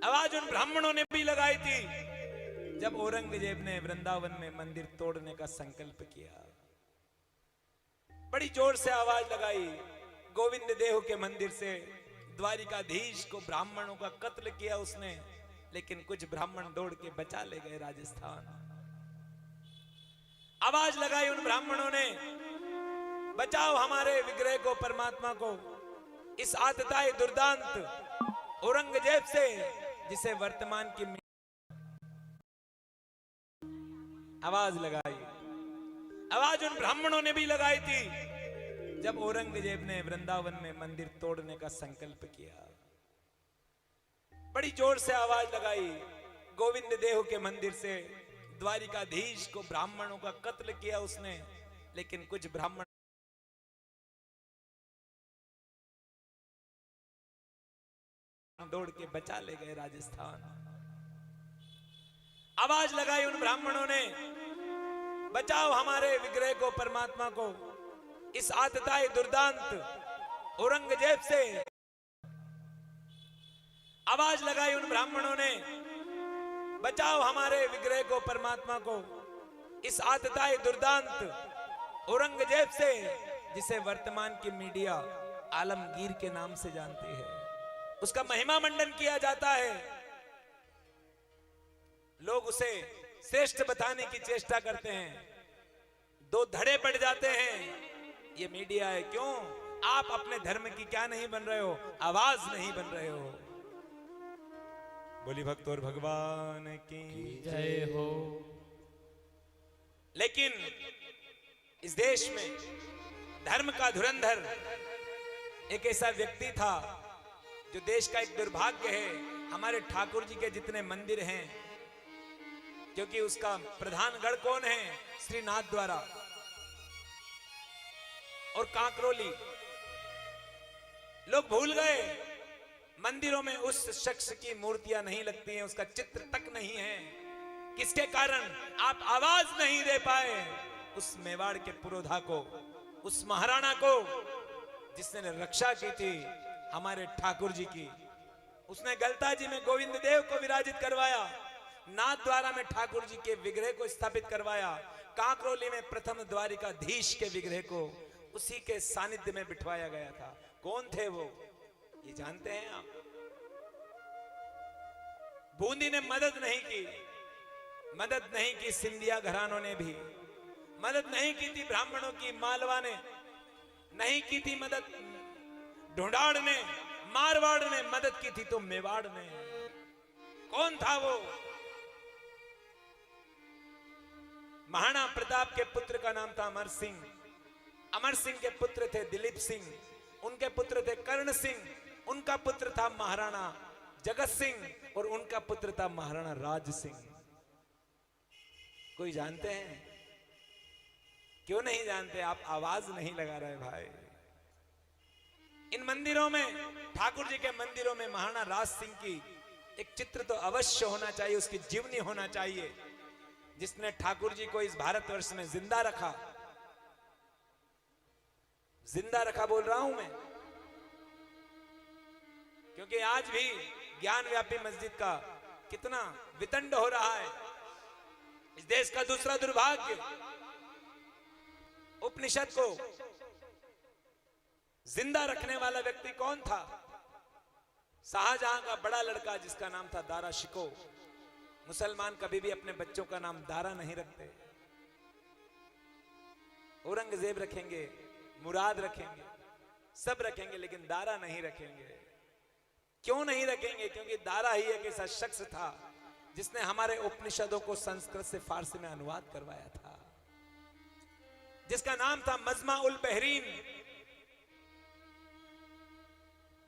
आवाज उन ब्राह्मणों ने भी लगाई थी जब औरंगजेब ने वृंदावन में मंदिर तोड़ने का संकल्प किया। बड़ी जोर से आवाज लगाई। गोविंद देव के मंदिर से द्वारिकाधीश को ब्राह्मणों का कत्ल किया उसने, लेकिन कुछ ब्राह्मण दौड़ के बचा ले गए राजस्थान। आवाज लगाई उन ब्राह्मणों ने, बचाओ हमारे विग्रह को, परमात्मा को, इस आतताई दुर्दांत औरंगजेब से, जिसे वर्तमान की आवाज लगाई। आवाज उन ब्राह्मणों ने भी लगाई थी जब औरंगजेब ने वृंदावन में मंदिर तोड़ने का संकल्प किया। बड़ी जोर से आवाज लगाई। गोविंद देव के मंदिर से द्वारिकाधीश को ब्राह्मणों का कत्ल किया उसने, लेकिन कुछ ब्राह्मण दौड़ के बचा ले गए राजस्थान। आवाज लगाई उन ब्राह्मणों ने, बचाओ हमारे विग्रह को, परमात्मा को, इस आतताई दुर्दांत औरंगजेब से। आवाज लगाई उन ब्राह्मणों ने, बचाओ हमारे विग्रह को, परमात्मा को, इस आतताई दुर्दांत औरंगजेब से, जिसे वर्तमान की मीडिया आलमगीर के नाम से जानती है। उसका महिमा मंडन किया जाता है। लोग उसे श्रेष्ठ बताने की चेष्टा करते हैं, दो धड़े पड़ जाते हैं। ये मीडिया है। क्यों? आप अपने धर्म की क्या नहीं बन रहे हो? आवाज नहीं बन रहे हो। बोली भक्त और भगवान की जय हो। लेकिन इस देश में धर्म का धुरंधर एक ऐसा व्यक्ति था जो देश का एक दुर्भाग्य है। हमारे ठाकुर जी के जितने मंदिर हैं, क्योंकि उसका प्रधान गढ़ कौन है? श्रीनाथ द्वारा और कांकरोली। लोग भूल गए, मंदिरों में उस शख्स की मूर्तियां नहीं लगती हैं, उसका चित्र तक नहीं है। किसके कारण? आप आवाज नहीं दे पाए उस मेवाड़ के पुरोधा को, उस महाराणा को जिसने रक्षा की थी हमारे ठाकुर जी की। उसने गलता जी में गोविंद देव को विराजित करवाया, नाथ द्वारा में ठाकुर जी के विग्रह को स्थापित करवाया, कांकरोली में प्रथम द्वारिकाधीश के विग्रह को उसी के सानिध्य में बिठवाया गया था। कौन थे वो? ये जानते हैं आप? बूंदी ने मदद नहीं की, मदद नहीं की सिंधिया घरानों ने भी मदद नहीं की थी, ब्राह्मणों की, मालवा ने नहीं की थी मदद, ढूंढाड़ ने, मारवाड़ ने मदद की थी, तो मेवाड़ ने। कौन था वो? महाराणा प्रताप के पुत्र का नाम था अमर सिंह। अमर सिंह के पुत्र थे दिलीप सिंह, उनके पुत्र थे कर्ण सिंह, उनका पुत्र था महाराणा जगत सिंह और उनका पुत्र था महाराणा राज सिंह। कोई जानते हैं? क्यों नहीं जानते? आप आवाज नहीं लगा रहे भाई। इन मंदिरों में, ठाकुर जी के मंदिरों में महाराणा राज सिंह की एक चित्र तो अवश्य होना चाहिए, उसकी जीवनी होना चाहिए, जिसने ठाकुर जी को इस भारतवर्ष में जिंदा रखा। जिंदा रखा बोल रहा हूं मैं, क्योंकि आज भी ज्ञान व्यापी मस्जिद का कितना वितंड हो रहा है। इस देश का दूसरा दुर्भाग्य, उपनिषद को जिंदा रखने वाला व्यक्ति कौन था? शाहजहां का बड़ा लड़का जिसका नाम था दारा शिको। मुसलमान कभी भी अपने बच्चों का नाम दारा नहीं रखते। औरंगजेब रखेंगे, मुराद रखेंगे, सब रखेंगे, लेकिन दारा नहीं रखेंगे। क्यों नहीं रखेंगे? क्योंकि दारा ही एक ऐसा शख्स था जिसने हमारे उपनिषदों को संस्कृत से फारसी में अनुवाद करवाया था, जिसका नाम था मजमा उल बहरीन।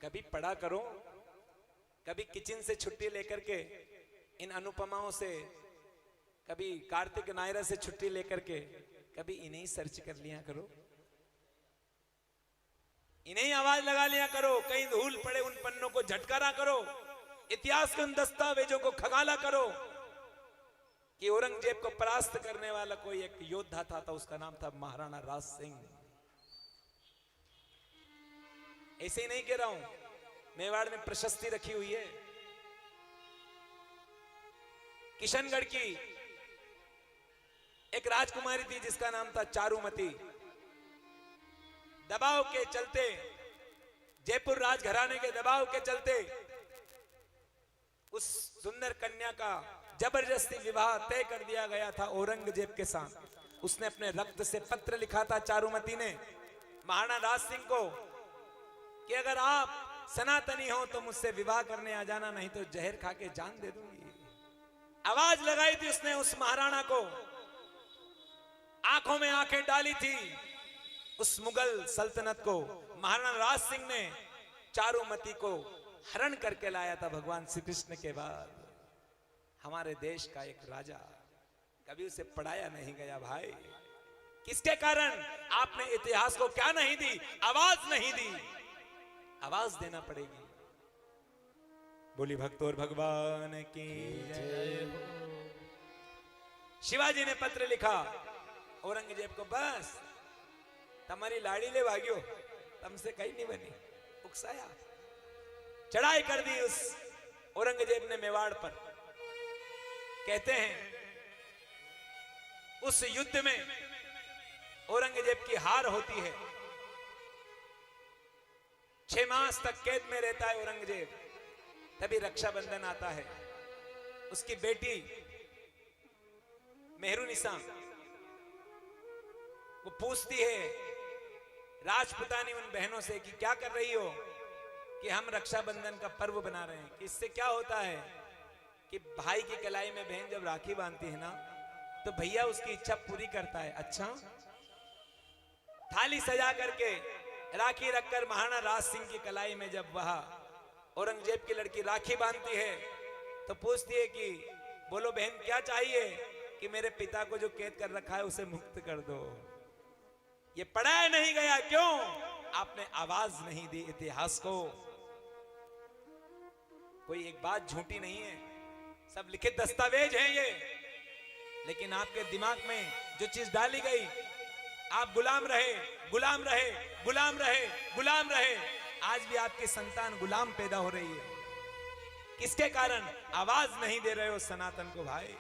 कभी पढ़ा करो, कभी किचन से छुट्टी लेकर के इन अनुपमाओं से, कभी कार्तिक नायरा से छुट्टी लेकर के कभी इन्हें सर्च कर लिया करो, इन्हें आवाज लगा लिया करो। कहीं धूल पड़े उन पन्नों को झटकारा करो, इतिहास के उन दस्तावेजों को खगाला करो कि औरंगजेब को परास्त करने वाला कोई एक योद्धा था, उसका नाम था महाराणा राज सिंह। ऐसे ही नहीं कह रहा हूं, मेवाड़ में प्रशस्ति रखी हुई है, किशनगढ़ की एक राजकुमारी थी जिसका नाम था चारुमती। दबाव के चलते, जयपुर राजघराने के दबाव के चलते उस सुंदर कन्या का जबरदस्ती विवाह तय कर दिया गया था औरंगजेब के साथ। उसने अपने रक्त से पत्र लिखा था चारुमती ने महाराणा राज सिंह को कि अगर आप सनातनी हो तो मुझसे विवाह करने आ जाना, नहीं तो जहर खा के जान दे दूंगी। आवाज लगाई थी उसने उस महाराणा को, आंखों में आंखें डाली थी उस मुगल सल्तनत को। महाराणा राज सिंह ने चारुमती को हरण करके लाया था भगवान श्री कृष्ण के बाद। हमारे देश का एक राजा, कभी उसे पढ़ाया नहीं गया भाई। किसके कारण? आपने इतिहास को क्या नहीं दी? आवाज नहीं दी। आवाज देना पड़ेगी। बोली भक्त और भगवान की जय हो। शिवाजी ने पत्र लिखा औरंगजेब को, बस तमारी लाड़ी ले भाग्यो, तुमसे कहीं नहीं बनी। उकसाया, चढ़ाई कर दी उस औरंगजेब ने मेवाड़ पर। कहते हैं उस युद्ध में औरंगजेब की हार होती है। 6 मास तक कैद में रहता है औरंगजेब। तभी रक्षाबंधन आता है। उसकी बेटी मेहरुनिसा वो पूछती है राजपुतानी उन बहनों से कि क्या कर रही हो? कि हम रक्षाबंधन का पर्व बना रहे हैं। कि इससे क्या होता है कि भाई की कलाई में बहन जब राखी बांधती है ना, तो भैया उसकी इच्छा पूरी करता है। अच्छा, थाली सजा करके राखी रखकर महाराणा राज सिंह की कलाई में जब वह औरंगजेब की लड़की राखी बांधती है तो पूछती है कि बोलो बहन क्या चाहिए? कि मेरे पिता को जो कैद कर रखा है उसे मुक्त कर दो। ये पढ़ाया नहीं गया, क्यों? आपने आवाज नहीं दी इतिहास को। कोई एक बात झूठी नहीं है, सब लिखित दस्तावेज हैं ये। लेकिन आपके दिमाग में जो चीज डाली गई, आप गुलाम रहे, गुलाम रहे, गुलाम रहे, गुलाम रहे। आज भी आपकी संतान गुलाम पैदा हो रही है। किसके कारण? आवाज नहीं दे रहे हो सनातन को भाई।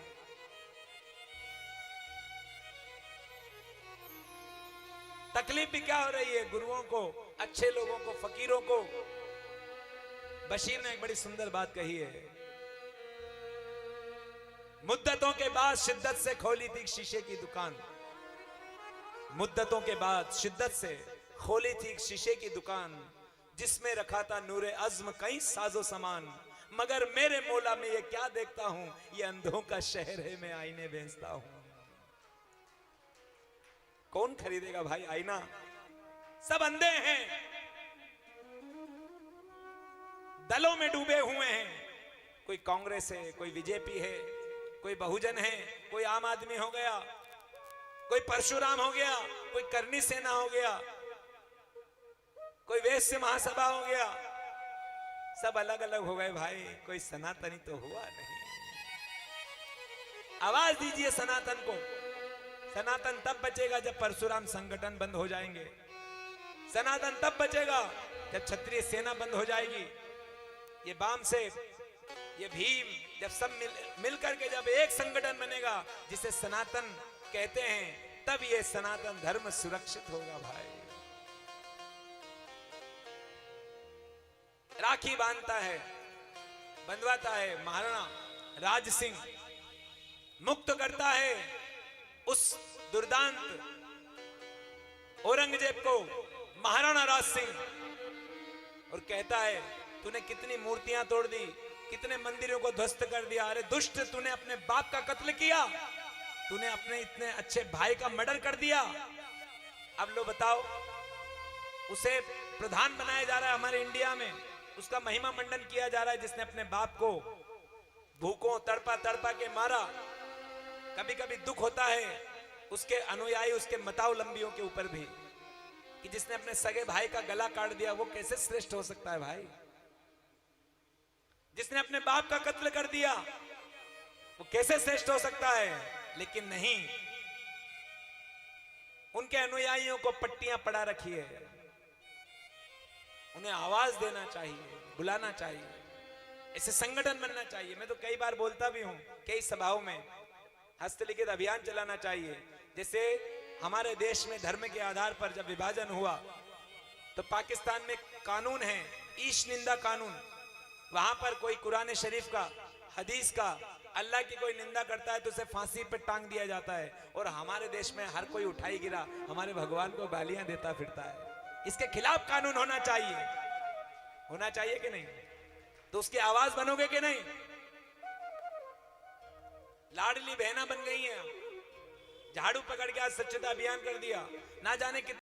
तकलीफ भी क्या हो रही है गुरुओं को, अच्छे लोगों को, फकीरों को। बशीर ने एक बड़ी सुंदर बात कही है, मुद्दतों के बाद शिद्दत से खोली थी शीशे की दुकान। मुद्दतों के बाद शिद्दत से खोली थी शीशे की दुकान, जिसमें रखा था नूरे अज़्म कई साजो सामान। मगर मेरे मौला में ये क्या देखता हूं, ये अंधों का शहर है, मैं आईने बेचता हूं। कौन खरीदेगा भाई आईना? सब अंधे हैं, दलों में डूबे हुए हैं। कोई कांग्रेस है, कोई बीजेपी है, कोई बहुजन है, कोई आम आदमी हो गया, कोई परशुराम हो गया, कोई करनी सेना हो गया, कोई वैश्य महासभा हो गया। सब अलग अलग हो गए भाई, कोई सनातनी तो हुआ नहीं। आवाज दीजिए सनातन को। सनातन तब बचेगा जब परशुराम संगठन बंद हो जाएंगे। सनातन तब बचेगा जब क्षत्रिय सेना बंद हो जाएगी। ये बामसेन, ये भीम, जब सब मिलकर के जब एक संगठन बनेगा जिसे सनातन कहते हैं, तब ये सनातन धर्म सुरक्षित होगा भाई। राखी बांधता है, बंधवाता है महाराणा राज सिंह, मुक्त करता है उस दुर्दांत औरंगजेब को महाराणा राज सिंह, और कहता है तूने कितनी मूर्तियां तोड़ दी, कितने मंदिरों को ध्वस्त कर दिया। अरे दुष्ट, तूने अपने बाप का कत्ल किया, तूने अपने इतने अच्छे भाई का मर्डर कर दिया। अब लो बताओ, उसे प्रधान बनाया जा रहा है हमारे इंडिया में, उसका महिमा मंडन किया जा रहा है, जिसने अपने बाप को भूखों तड़पा तड़पा के मारा। कभी कभी दुख होता है उसके अनुयायी, उसके मतावलंबियों के ऊपर भी, कि जिसने अपने सगे भाई का गला काट दिया वो कैसे श्रेष्ठ हो सकता है भाई? जिसने अपने बाप का कत्ल कर दिया वो कैसे श्रेष्ठ हो सकता है? लेकिन नहीं, उनके अनुयायियों को पट्टियां पड़ा रखी है। उन्हें आवाज देना चाहिए, बुलाना चाहिए। ऐसे संगठन बनना चाहिए। मैं तो कई बार बोलता भी हूं कई सभाओं में, हस्तलिखित अभियान चलाना चाहिए। जैसे हमारे देश में धर्म के आधार पर जब विभाजन हुआ तो पाकिस्तान में कानून है ईश निंदा कानून। वहां पर कोई कुरान शरीफ का, हदीस का, अल्लाह की कोई निंदा करता है तो उसे फांसी पे टांग दिया जाता है। और हमारे देश में हर कोई उठाई गिरा हमारे भगवान को गालियां देता फिरता है। इसके खिलाफ कानून होना चाहिए, होना चाहिए कि नहीं? तो उसकी आवाज बनोगे कि नहीं? लाडली बहना बन गई हैं, झाड़ू पकड़ के आज स्वच्छता अभियान कर दिया, ना जाने कितने